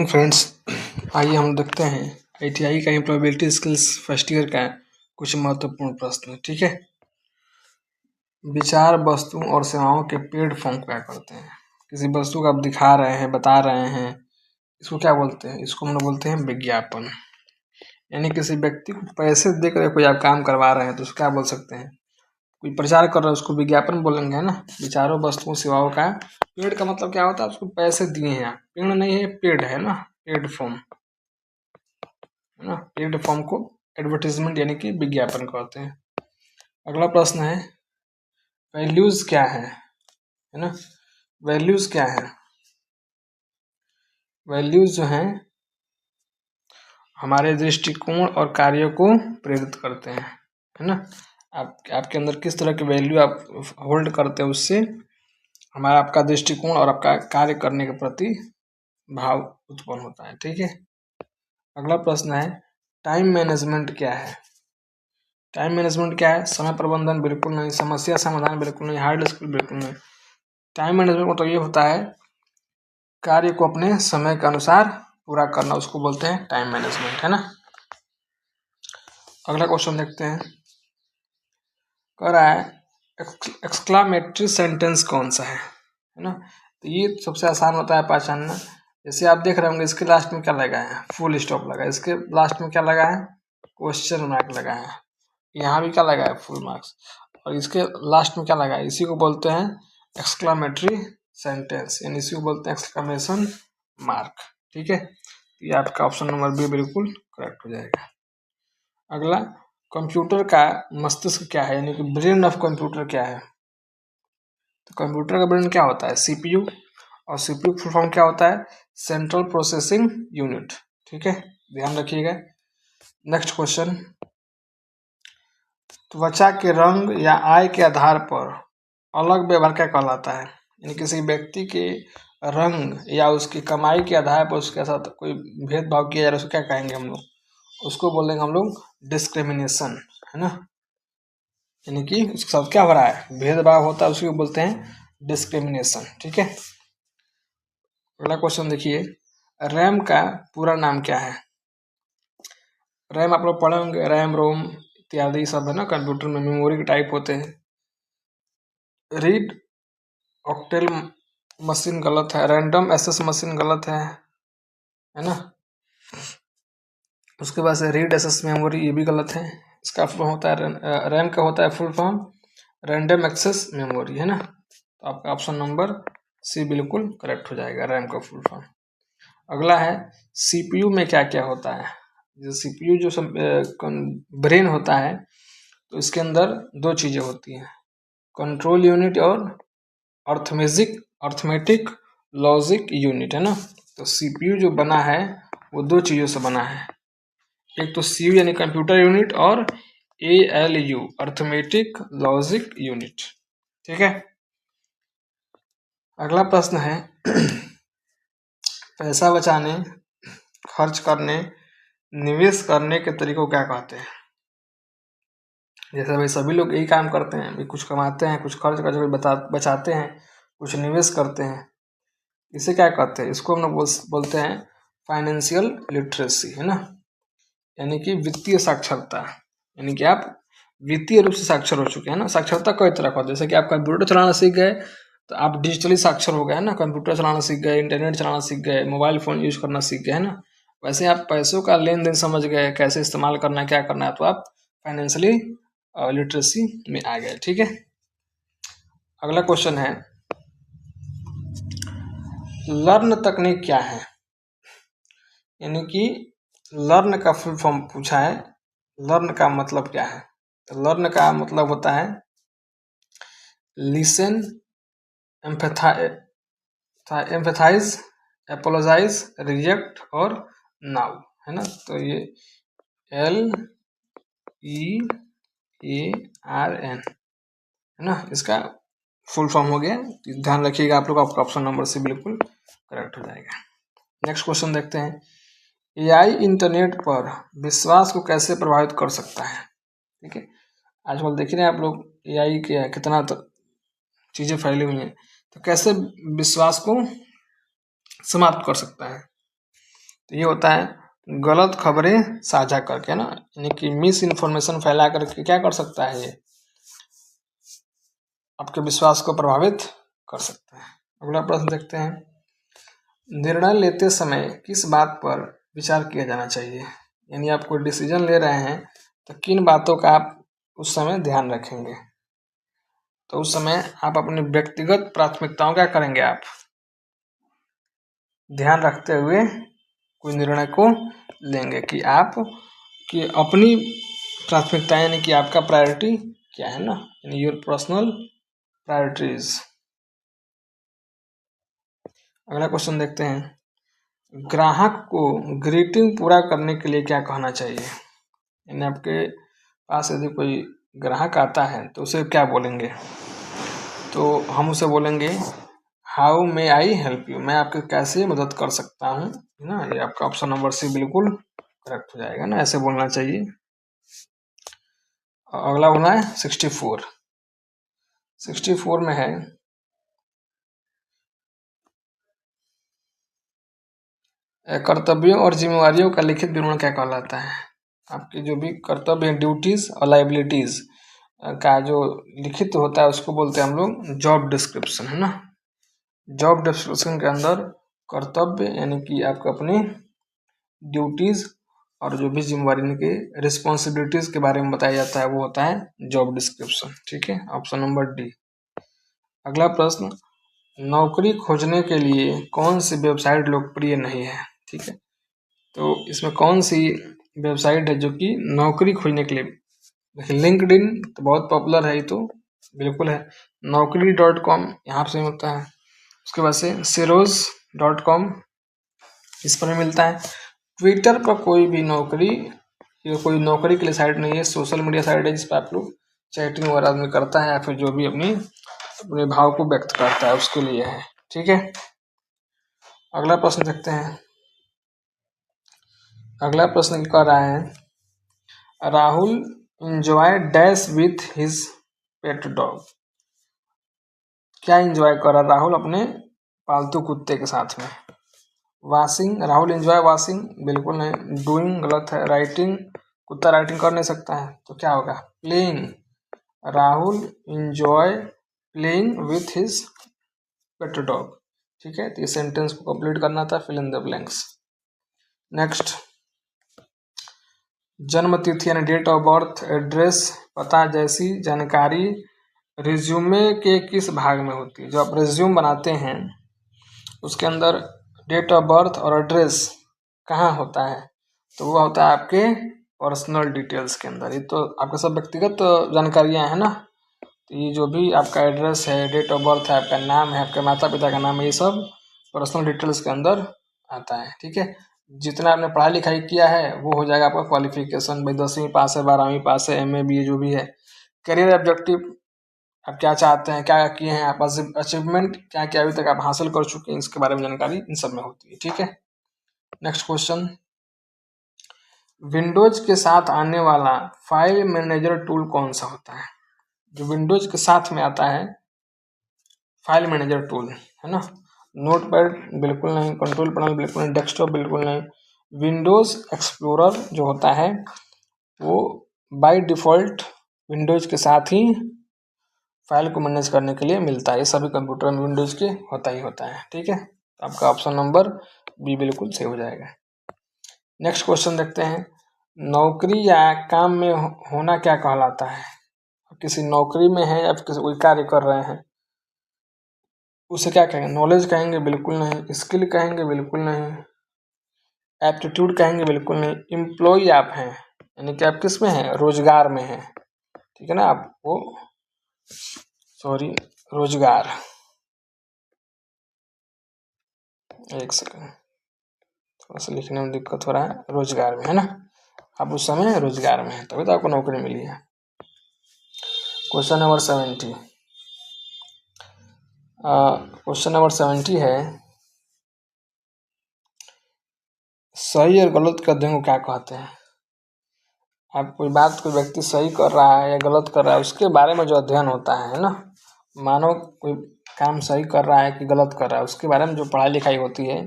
Morning friends, आइए हम देखते हैं आईटीआई का एम्प्लॉयबिलिटी स्किल्स फर्स्ट ईयर का कुछ महत्वपूर्ण प्रश्न। ठीक है, विचार वस्तुओं और सेवाओं के पेड फॉर्म क्या करते हैं। किसी वस्तु को आप दिखा रहे हैं, बता रहे हैं, इसको क्या बोलते हैं? इसको हम लोग बोलते हैं विज्ञापन। यानी किसी व्यक्ति को पैसे दे कर कोई आप काम करवा रहे हैं तो उसको क्या बोल सकते हैं? कोई प्रचार कर रहा है उसको विज्ञापन बोलेंगे, है ना। विचारों वस्तुओं सेवाओं का पेड का मतलब क्या होता है? उसको पैसे दिए हैं आप, पेड़ नहीं है, पेड है ना, पेड फॉर्म है ना। पेड फॉर्म को एडवर्टीजमेंट यानी कि विज्ञापन कहते हैं। अगला प्रश्न है वैल्यूज क्या है ना। वैल्यूज क्या है? वैल्यूज जो हैं हमारे दृष्टिकोण और कार्यों को प्रेरित करते हैं, है ना। आपके अंदर किस तरह की वैल्यू आप होल्ड करते हैं, उससे हमारा आपका दृष्टिकोण और आपका कार्य करने के प्रति भाव उत्पन्न होता है। ठीक है, अगला प्रश्न है टाइम मैनेजमेंट क्या है। टाइम मैनेजमेंट क्या है? समय प्रबंधन बिल्कुल नहीं, समस्या समाधान बिल्कुल नहीं, हार्ड स्किल बिल्कुल नहीं। टाइम मैनेजमेंट मतलब ये होता है कार्य को अपने समय के अनुसार पूरा करना, उसको बोलते हैं टाइम मैनेजमेंट, है ना। अगला क्वेश्चन देखते हैं, कह रहा है एक्सक्लामेटरी सेंटेंस कौन सा है ना। तो ये सबसे आसान होता है पहचानना। जैसे आप देख रहे होंगे इसके लास्ट में क्या लगा है? फुल स्टॉप लगा है। इसके लास्ट में क्या लगा है? क्वेश्चन मार्क लगा है। यहाँ भी क्या लगा है? Full marks. और इसके लास्ट में क्या लगा है? इसी को बोलते हैं एक्सक्लामेटरी सेंटेंस, यानी इसी को बोलते हैं एक्सक्लामेशन मार्क। ठीक है, ये आपका ऑप्शन नंबर बी बिल्कुल करेक्ट हो जाएगा। अगला, कंप्यूटर का मस्तिष्क क्या है, यानी कि ब्रेन ऑफ कंप्यूटर क्या है। तो कंप्यूटर का ब्रेन क्या होता है? सीपीयू, और सीपीयू फुल फॉर्म क्या होता है? Central processing unit. ठीक है, ध्यान रखिएगा। नेक्स्ट क्वेश्चन, त्वचा के रंग या आय के आधार पर अलग व्यवहार क्या कहलाता है। यानी किसी व्यक्ति के रंग या उसकी कमाई के आधार पर उसके साथ कोई भेदभाव किया जा रहा है, उसको क्या कहेंगे हम लोग? उसको बोलेंगे हम लोग डिस्क्रिमिनेशन, है ना। यानी कि उसके साथ क्या हो रहा है? भेदभाव होता है, उसी को बोलते हैं डिस्क्रिमिनेशन। ठीक है, अगला क्वेश्चन देखिए, रैम का पूरा नाम क्या है। रैम आप लोग पढ़े होंगे, रैम रोम इत्यादि सब, है ना। कंप्यूटर में मेमोरी के टाइप होते हैं। रीड ऑक्टेल मशीन गलत है, रैंडम एक्सेस मशीन गलत है ना। उसके बाद से रीड एक्सेस मेमोरी, ये भी गलत है। इसका फुल होता है रैम का होता है full form random access memory, है ना। तो आपका ऑप्शन नंबर सी बिल्कुल करेक्ट हो जाएगा, रैम का फुल फॉर्म। अगला है सीपीयू में क्या क्या होता है। जो सीपीयू जो ब्रेन होता है, तो इसके अंदर दो चीजें होती हैं, कंट्रोल यूनिट और अर्थमेटिक लॉजिक यूनिट, है ना। तो सीपीयू जो बना है वो दो चीजों से बना है, एक तो सीयू यानी कंप्यूटर यूनिट, और एएलयू अर्थमेटिक लॉजिक यूनिट। ठीक है, अगला प्रश्न है पैसा बचाने, खर्च करने, निवेश करने के तरीकों क्या कहते हैं। जैसे भाई सभी लोग यही काम करते हैं, कुछ कमाते हैं, कुछ खर्च करके बचाते हैं, कुछ निवेश करते हैं। इसे क्या कहते हैं? इसको हम लोग बोलते हैं फाइनेंशियल लिटरेसी, है ना। यानी कि वित्तीय साक्षरता, यानी कि आप वित्तीय रूप से साक्षर हो चुके हैं ना। साक्षरता कई तरह का होता है, जैसे कि आप कंप्यूटर चलाना सीख गए तो आप डिजिटली साक्षर हो गए, है ना। कंप्यूटर चलाना सीख गए, इंटरनेट चलाना सीख गए, मोबाइल फोन यूज करना सीख गए, है ना। वैसे आप पैसों का लेन देन समझ गए, कैसे इस्तेमाल करना है, क्या करना है, तो आप फाइनेंशियली लिटरेसी में आ गए। ठीक है, अगला क्वेश्चन है लर्न तकनीक क्या है। यानी कि लर्न का फुल फॉर्म पूछा है, लर्न का मतलब क्या है। तो लर्न का मतलब होता है लिसन, एम्पैथाइज, अपोलोजाइज, रिजेक्ट और नाउ, है ना। तो ये LEARN, है ना, इसका फुल फॉर्म हो गया। ध्यान रखिएगा आप लोग, आपका ऑप्शन नंबर से बिल्कुल करेक्ट हो जाएगा। नेक्स्ट क्वेश्चन देखते हैं, एआई इंटरनेट पर विश्वास को कैसे प्रभावित कर सकता है। ठीक है, आजकल देख रहे हैं आप लोग एआई के कितना चीजें फैली हुई हैं, तो कैसे विश्वास को समाप्त कर सकता है। तो ये होता है गलत खबरें साझा करके ना, यानी कि मिस इन्फॉर्मेशन फैला करके क्या कर सकता है, ये आपके विश्वास को प्रभावित कर सकता है। अगला प्रश्न देखते हैं, निर्णय लेते समय किस बात पर विचार किया जाना चाहिए, यानी आप कोई डिसीजन ले रहे हैं तो किन बातों का आप उस समय ध्यान रखेंगे। तो उस समय आप अपनी व्यक्तिगत प्राथमिकताओं क्या करेंगे, आप ध्यान रखते हुए कोई निर्णय को लेंगे कि आप कि अपनी प्राथमिकता यानी कि आपका प्रायोरिटी क्या है ना, यानी योर पर्सनल प्रायोरिटीज। अगला क्वेश्चन देखते हैं, ग्राहक को ग्रीटिंग पूरा करने के लिए क्या कहना चाहिए, यानी आपके पास यदि कोई ग्राहक आता है तो उसे क्या बोलेंगे। तो हम उसे बोलेंगे how may I help you, मैं आपकी कैसे मदद कर सकता हूँ, है ना। ये आपका ऑप्शन नंबर सी बिल्कुल करेक्ट हो जाएगा ना, ऐसे बोलना चाहिए। अगला बोलना है 64 में है, कर्तव्यों और जिम्मेवारियों का लिखित विवरण क्या कहलाता है। आपके जो भी कर्तव्य हैं, ड्यूटीज और लाइबिलिटीज का जो लिखित होता है उसको बोलते हैं हम लोग जॉब डिस्क्रिप्शन, है ना। जॉब डिस्क्रिप्शन के अंदर कर्तव्य यानी कि आपको अपनी ड्यूटीज और जो भी जिम्मेवारी के रिस्पॉन्सिबिलिटीज के बारे में बताया जाता है वो होता है जॉब डिस्क्रिप्शन, ठीक है, ऑप्शन नंबर डी। अगला प्रश्न, नौकरी खोजने के लिए कौन सी वेबसाइट लोकप्रिय नहीं है, ठीक है। तो इसमें कौन सी वेबसाइट है जो कि नौकरी खोजने के लिए, देखिए लिंक्डइन तो बहुत पॉपुलर है, ये तो बिल्कुल है। naukri.com यहाँ से होता है, उसके बाद से Seroz.com इस पर मिलता है। ट्विटर पर कोई भी नौकरी या कोई नौकरी के लिए साइट नहीं है, सोशल मीडिया साइट है जिस पर आप लोग चैटिंग वगैरह आदमी करता है या फिर जो भी अपने भाव को व्यक्त करता है उसके लिए है, ठीक है। अगला प्रश्न देखते हैं, अगला प्रश्न कह रहा है, Rahul enjoy dash with his pet dog, क्या इंजॉय कर रहा राहुल अपने पालतू कुत्ते के साथ में। वॉशिंग, राहुल एंजॉय वॉशिंग, बिल्कुल नहीं। डूइंग गलत है। राइटिंग, कुत्ता राइटिंग कर नहीं सकता है तो क्या होगा। Playing, Rahul enjoy playing with his pet dog, ठीक है। तो ये सेंटेंस को कंप्लीट करना था, fill in the blanks. Next, जन्म तिथि यानी डेट ऑफ बर्थ, एड्रेस, पता जैसी जानकारी रिज्यूमे के किस भाग में होती है। जो आप रिज्यूम बनाते हैं उसके अंदर डेट ऑफ बर्थ और एड्रेस कहाँ होता है, तो वो होता है आपके पर्सनल डिटेल्स के अंदर। ये तो आपके सब व्यक्तिगत जानकारियां हैं ना, तो ये जो भी आपका एड्रेस है, डेट ऑफ बर्थ है, आपका नाम है, आपके माता पिता का नाम है, ये सब पर्सनल डिटेल्स के अंदर आता है, ठीक है। जितना आपने पढ़ाई लिखाई किया है वो हो जाएगा आपका क्वालिफिकेशन, भाई 10वीं पास है, 12वीं पास है, MA BA जो भी है। करियर ऑब्जेक्टिव, आप क्या चाहते हैं, क्या किए हैं आप, अचीवमेंट क्या क्या अभी तक आप हासिल कर चुके हैं, इसके बारे में जानकारी इन सब में होती है, ठीक है। नेक्स्ट क्वेश्चन, विंडोज के साथ आने वाला फाइल मैनेजर टूल कौन सा होता है। जो विंडोज के साथ में आता है फाइल मैनेजर टूल, है ना। नोटपैड बिल्कुल नहीं, कंट्रोल पैनल बिल्कुल नहीं, डेस्कटॉप बिल्कुल नहीं। विंडोज एक्सप्लोरर जो होता है वो बाय डिफॉल्ट विंडोज के साथ ही फाइल को मैनेज करने के लिए मिलता है। ये सभी कंप्यूटर में विंडोज के होता ही होता है, ठीक है। तो आपका ऑप्शन नंबर बी बिल्कुल सही हो जाएगा। नेक्स्ट क्वेश्चन देखते हैं, नौकरी या काम में होना क्या कहलाता है। किसी नौकरी में है या किसी कोई कार्य कर रहे हैं उसे क्या कहेंगे, नॉलेज कहेंगे बिल्कुल नहीं, स्किल कहेंगे बिल्कुल नहीं, एप्टीट्यूड कहेंगे बिल्कुल नहीं। एम्प्लॉय आप हैं यानी कि आप किस में हैं, रोजगार में हैं, ठीक है ना। आप वो रोजगार, एक सेकंड थोड़ा सा लिखने में दिक्कत हो रहा है, रोजगार में है ना, आप उस समय रोजगार में है तभी तो आपको नौकरी मिली है। क्वेश्चन नंबर 70, क्वेश्चन नंबर 70 है, सही और गलत के अध्ययन को क्या कहते हैं। आप कोई बात कोई व्यक्ति सही कर रहा है या गलत कर रहा है उसके बारे में जो अध्ययन होता है ना, मानो कोई काम सही कर रहा है कि गलत कर रहा है उसके बारे में जो पढ़ाई लिखाई होती है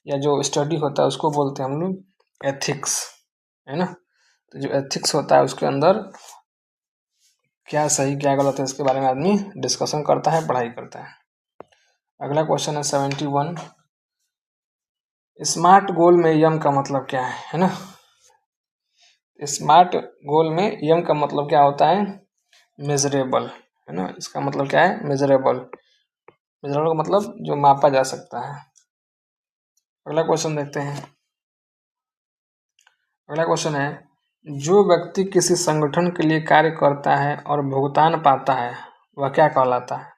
या जो स्टडी होता है उसको बोलते हैं हम लोग एथिक्स, है ना। तो जो एथिक्स होता है उसके अंदर क्या सही क्या गलत है इसके बारे में आदमी डिस्कशन करता है, पढ़ाई करता है। अगला क्वेश्चन है 71, स्मार्ट गोल में यम का मतलब क्या है ना। स्मार्ट गोल में यम का मतलब क्या होता है, मेजरेबल, है ना। इसका मतलब क्या है, मेजरेबल। मेजरेबल का मतलब जो मापा जा सकता है। अगला क्वेश्चन देखते हैं। अगला क्वेश्चन है, जो व्यक्ति किसी संगठन के लिए कार्य करता है और भुगतान पाता है वह क्या कहलाता है।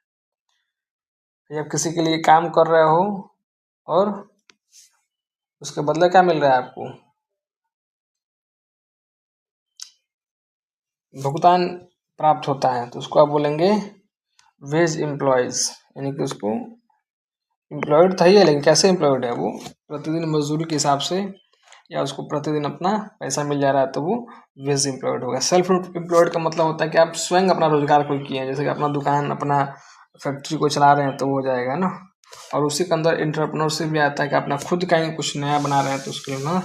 जब किसी के लिए काम कर रहे हो और उसके बदले क्या मिल रहा है आपको, भुगतान प्राप्त होता है, तो उसको आप बोलेंगे वेज एम्प्लॉयज, यानी कि उसको एम्प्लॉयड था ही है, लेकिन कैसे एम्प्लॉयड है, वो प्रतिदिन मजदूरी के हिसाब से या उसको प्रतिदिन अपना पैसा मिल जा रहा है तो वो वेज एम्प्लॉयड होगा। सेल्फ एम्प्लॉयड का मतलब होता है कि आप स्वयं अपना रोजगार कोई किए हैं, जैसे कि अपना दुकान, अपना फैक्ट्री को चला रहे हैं तो वो हो जाएगा ना। और उसी के अंदर एंटरप्रेन्योरशिप भी आता है कि अपना खुद का ही कुछ नया बना रहे हैं तो उसके लिए ना,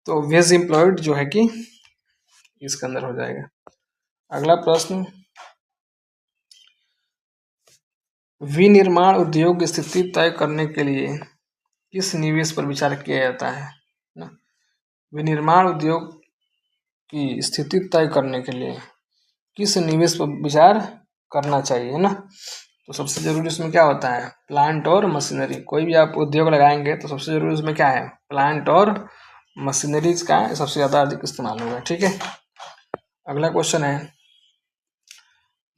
तो वेज एम्प्लॉयड जो है कि इसके अंदर हो जाएगा। अगला प्रश्न, विनिर्माण उद्योग की स्थिति तय करने के लिए किस निवेश पर विचार किया जाता है ना। विनिर्माण उद्योग की स्थिति तय करने के लिए किस निवेश पर विचार करना चाहिए ना। तो सबसे जरूरी उसमें क्या होता है, प्लांट और मशीनरी। कोई भी आप उद्योग लगाएंगे तो सबसे जरूरी उसमें क्या है, प्लांट और मशीनरीज का सबसे ज्यादा अधिक इस्तेमाल होगा, ठीक है। अगला क्वेश्चन है,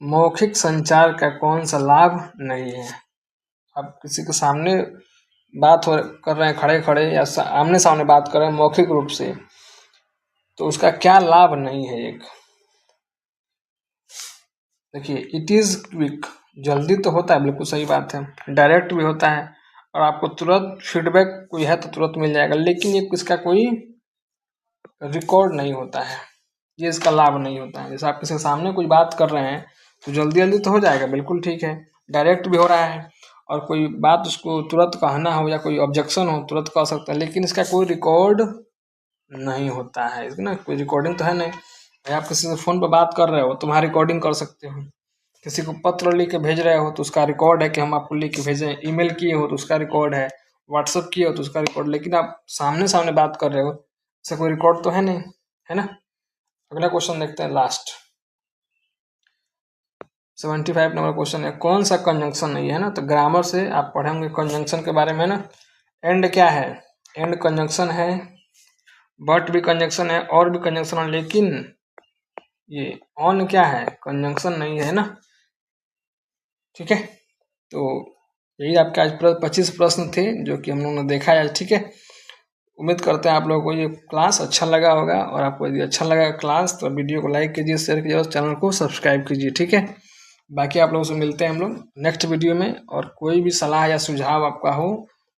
मौखिक संचार का कौन सा लाभ नहीं है। आप किसी के सामने बात कर रहे हैं, खड़े खड़े या आमने सामने बात कर रहे हैं मौखिक रूप से, तो उसका क्या लाभ नहीं है। एक देखिए, इट इज क्विक, जल्दी तो होता है, बिल्कुल सही बात है। डायरेक्ट भी होता है और आपको तुरंत फीडबैक कोई है तो तुरंत मिल जाएगा, लेकिन ये इसका कोई रिकॉर्ड नहीं होता है, ये इसका लाभ नहीं होता है। जैसे आप किसी के सामने कोई बात कर रहे हैं तो जल्दी जल्दी तो हो जाएगा, बिल्कुल ठीक है, डायरेक्ट भी हो रहा है, और कोई बात उसको तुरंत कहना हो या कोई ऑब्जेक्शन हो तुरंत कह सकता है, लेकिन इसका कोई रिकॉर्ड नहीं होता है, इसका ना कोई रिकॉर्डिंग तो है नहीं। भाई आप किसी से फोन पर बात कर रहे हो तो वहाँ रिकॉर्डिंग कर सकते हो, किसी को पत्र लिख के भेज रहे हो तो उसका रिकॉर्ड है कि हम आपको लिख के भेजें, ईमेल किए हो तो उसका रिकॉर्ड है, व्हाट्सअप किए हो तो उसका रिकॉर्ड, लेकिन आप सामने सामने बात कर रहे हो, इसका कोई रिकॉर्ड तो है नहीं, है ना। अगला क्वेश्चन देखते हैं, लास्ट 75 नंबर क्वेश्चन है, कौन सा कंजंक्शन नहीं है ना। तो ग्रामर से आप पढ़ेंगे कंजंक्शन के बारे में ना। एंड क्या है, एंड कंजंक्शन है, बट भी कंजंक्शन है, और भी कंजंक्शन है, लेकिन ये ऑन क्या है, कंजंक्शन नहीं है ना, ठीक है। तो यही आपके आज 25 प्रश्न थे जो कि हम लोगों ने देखा है, ठीक है। उम्मीद करते हैं आप लोगों को ये क्लास अच्छा लगा होगा, और आपको यदि अच्छा लगा क्लास तो वीडियो को लाइक कीजिए, शेयर कीजिए और चैनल को सब्सक्राइब कीजिए, ठीक है। बाकी आप लोगों से मिलते हैं हम लोग नेक्स्ट वीडियो में, और कोई भी सलाह या सुझाव आपका हो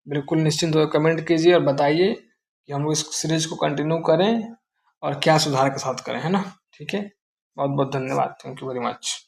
बिल्कुल निश्चिंत होकर कमेंट कीजिए और बताइए कि हम लोग इस सीरीज को कंटिन्यू करें और क्या सुधार के साथ करें, है ना। ठीक है, बहुत बहुत धन्यवाद, थैंक यू वेरी मच।